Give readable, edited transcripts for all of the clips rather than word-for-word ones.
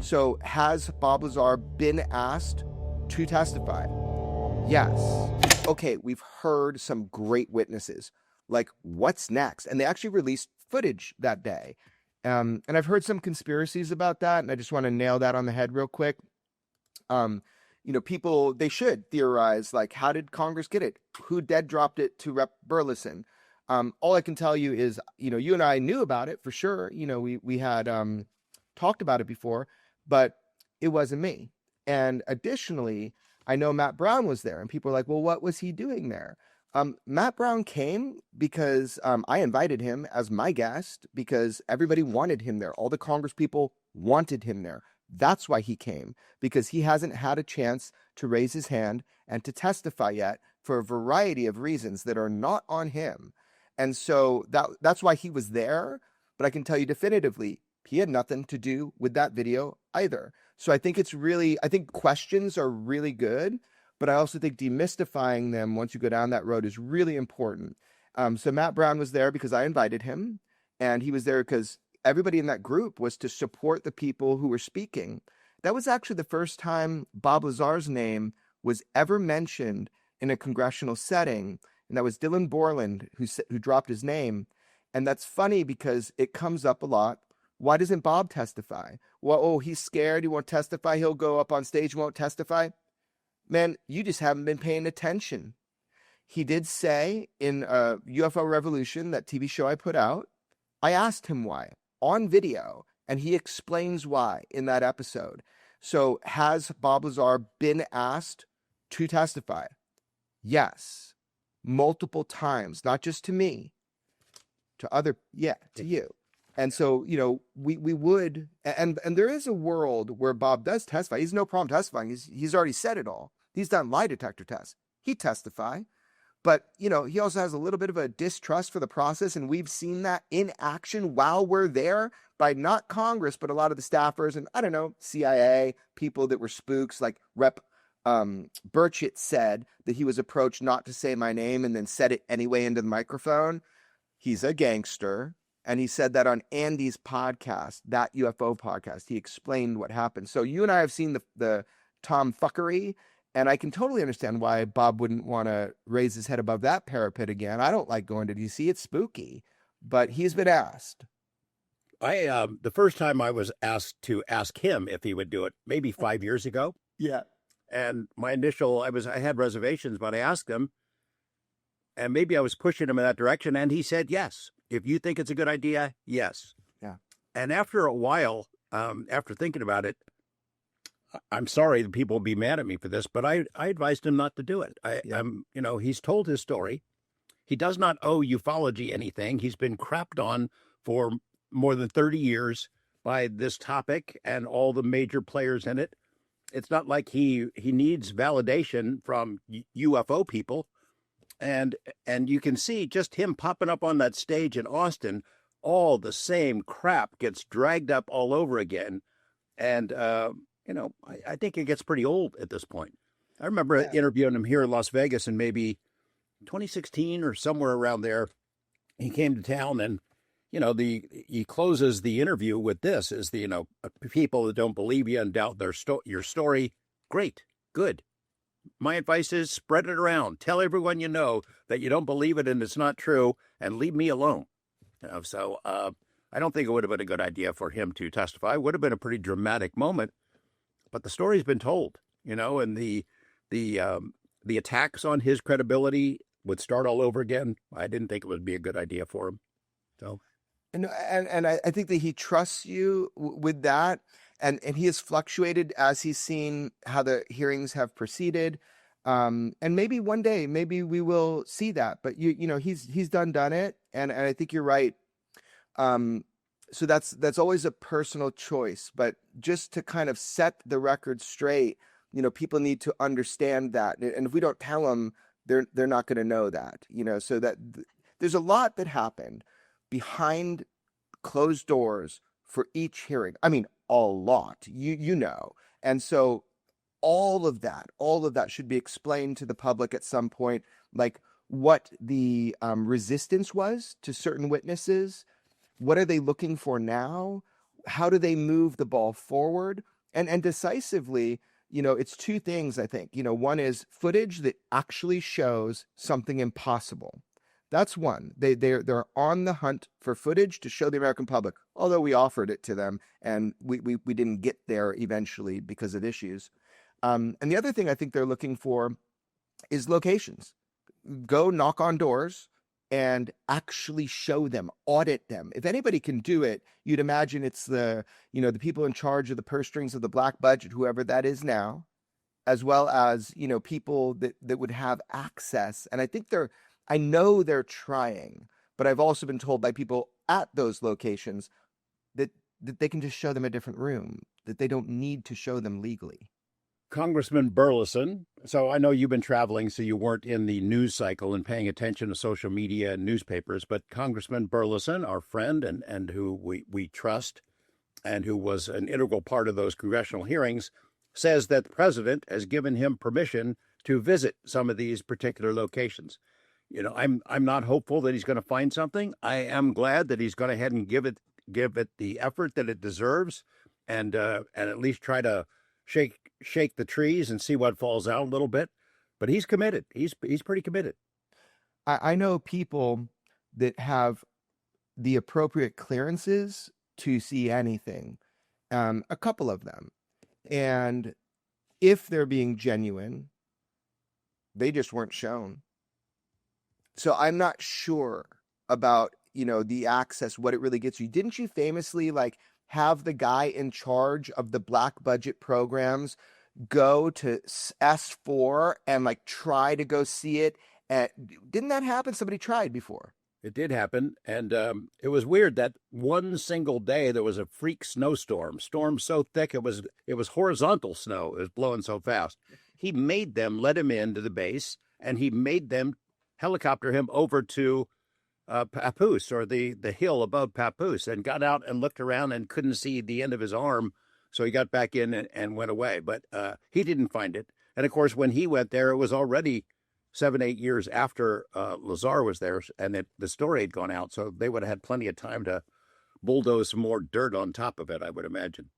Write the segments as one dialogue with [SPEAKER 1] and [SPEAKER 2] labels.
[SPEAKER 1] So has Bob Lazar been asked to testify? Yes. Okay, we've heard some great witnesses. Like, what's next? And they actually released footage that day. And I've heard some conspiracies about that, and I just want to nail that on the head real quick. People, they should theorize, like, how did Congress get it? Who dead dropped it to Rep. Burleson? All I can tell you is, you and I knew about it for sure. We had talked about it before, but it wasn't me. And additionally, I know Matt Brown was there, and people are like, well, what was he doing there? Matt Brown came because I invited him as my guest because everybody wanted him there. All the Congress people wanted him there. That's why he came, because he hasn't had a chance to raise his hand and to testify yet for a variety of reasons that are not on him. And so that's why he was there. But I can tell you definitively, he had nothing to do with that video either. So I think questions are really good, but I also think demystifying them once you go down that road is really important. So Matt Brown was there because I invited him, and he was there because everybody in that group was to support the people who were speaking. That was actually the first time Bob Lazar's name was ever mentioned in a congressional setting, and that was Dylan Borland who dropped his name. And that's funny because it comes up a lot. Why doesn't Bob testify? Well, he's scared. He won't testify. He'll go up on stage, won't testify. Man, you just haven't been paying attention. He did say in UFO Revolution, that TV show I put out, I asked him why on video, and he explains why in that episode. So has Bob Lazar been asked to testify? Yes. Multiple times, not just to me, to you. And so, we would, and there is a world where Bob does testify. He's no problem testifying. He's already said it all. He's done lie detector tests. He'd testify. But, he also has a little bit of a distrust for the process. And we've seen that in action while we're there by not Congress, but a lot of the staffers and, I don't know, CIA, people that were spooks, like Rep. Burchett said that he was approached not to say my name and then said it anyway into the microphone. He's a gangster. And he said that on Andy's podcast, that UFO podcast. He explained what happened. So you and I have seen the tomfuckery, and I can totally understand why Bob wouldn't want to raise his head above that parapet again. I don't like going to DC. It's spooky. But he's been asked.
[SPEAKER 2] The first time I was asked to ask him if he would do it, maybe 5 years ago.
[SPEAKER 1] Yeah.
[SPEAKER 2] And my initial, I had reservations, but I asked him, and maybe I was pushing him in that direction, and he said yes. If you think it's a good idea, yes.
[SPEAKER 1] Yeah. And
[SPEAKER 2] after a while, after thinking about it, I'm sorry that people will be mad at me for this, but I advised him not to do it. He's told his story. He does not owe ufology anything. He's been crapped on for more than 30 years by this topic and all the major players in it. It's not like he needs validation from UFO people. And you can see just him popping up on that stage in Austin, all the same crap gets dragged up all over again. And, I think it gets pretty old at this point. I remember interviewing him here in Las Vegas in maybe 2016 or somewhere around there. He came to town and, he closes the interview with this is people that don't believe you and doubt your story. Great. Good. My advice is spread it around. Tell everyone you know that you don't believe it and it's not true, and leave me alone. So I don't think it would have been a good idea for him to testify. It would have been a pretty dramatic moment, but the story's been told, and the attacks on his credibility would start all over again. I didn't think it would be a good idea for him. So,
[SPEAKER 1] and I think that he trusts you with that. And he has fluctuated as he's seen how the hearings have proceeded. And maybe one day, maybe we will see that. But he's done it. And I think you're right. So that's always a personal choice. But just to kind of set the record straight, people need to understand that. And if we don't tell them, they're not going to know that. So that there's a lot that happened behind closed doors for each hearing. I mean, a lot, and so all of that should be explained to the public at some point, like what the resistance was to certain witnesses. What are they looking for now? How do they move the ball forward? and decisively, it's two things, I think. One is footage that actually shows something impossible. That's one. They're on the hunt for footage to show the American public, although we offered it to them and we didn't get there eventually because of issues. And the other thing I think they're looking for is locations. Go knock on doors and actually show them, audit them. If anybody can do it, you'd imagine it's the people in charge of the purse strings of the black budget, whoever that is now, as well as, people that would have access. And I know they're trying, but I've also been told by people at those locations that they can just show them a different room, that they don't need to show them legally.
[SPEAKER 2] Congressman Burleson. So I know you've been traveling, so you weren't in the news cycle and paying attention to social media and newspapers, but Congressman Burleson, our friend and who we trust and who was an integral part of those congressional hearings, says that the president has given him permission to visit some of these particular locations. I'm not hopeful that he's going to find something. I am glad that he's gone ahead and give it the effort that it deserves, and at least try to shake the trees and see what falls out a little bit. But he's committed. He's pretty committed.
[SPEAKER 1] I know people that have the appropriate clearances to see anything, a couple of them. And if they're being genuine, they just weren't shown. So I'm not sure about, the access, what it really gets you. Didn't you famously have the guy in charge of the black budget programs go to S4 and try to go see it? And didn't that happen? Somebody tried before.
[SPEAKER 2] It did happen, and it was weird that one single day there was a freak storm so thick it was horizontal snow. It was blowing so fast. He made them let him into the base, and he made them helicopter him over to Papoose, or the hill above Papoose, and got out and looked around and couldn't see the end of his arm, so he got back in and went away. But he didn't find it, and of course when he went there, it was already 7-8 years after Lazar was there, and the story had gone out, so they would have had plenty of time to bulldoze some more dirt on top of it, I would imagine.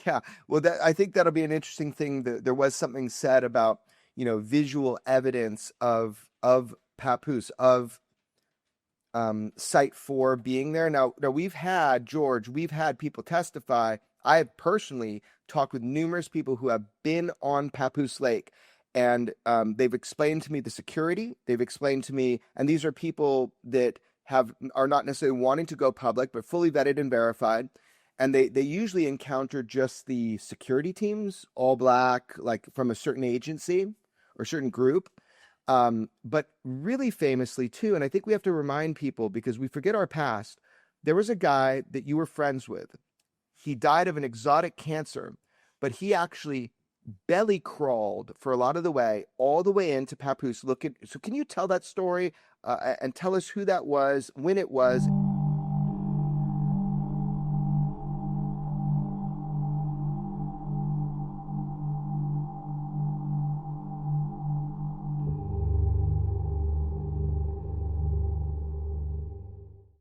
[SPEAKER 1] Yeah, well, I think that'll be an interesting thing. There was something said about visual evidence of Papoose, of Site 4 being there. Now we've had people testify. I have personally talked with numerous people who have been on Papoose Lake. And they've explained to me the security. They've explained to me, and these are people that are not necessarily wanting to go public, but fully vetted and verified. And they usually encounter just the security teams, all black, from a certain agency or certain group. But really famously too, and I think we have to remind people because we forget our past. There was a guy that you were friends with. He died of an exotic cancer, but he actually belly crawled for a lot of the way, all the way into Papoose. So can you tell that story and tell us who that was, when it was?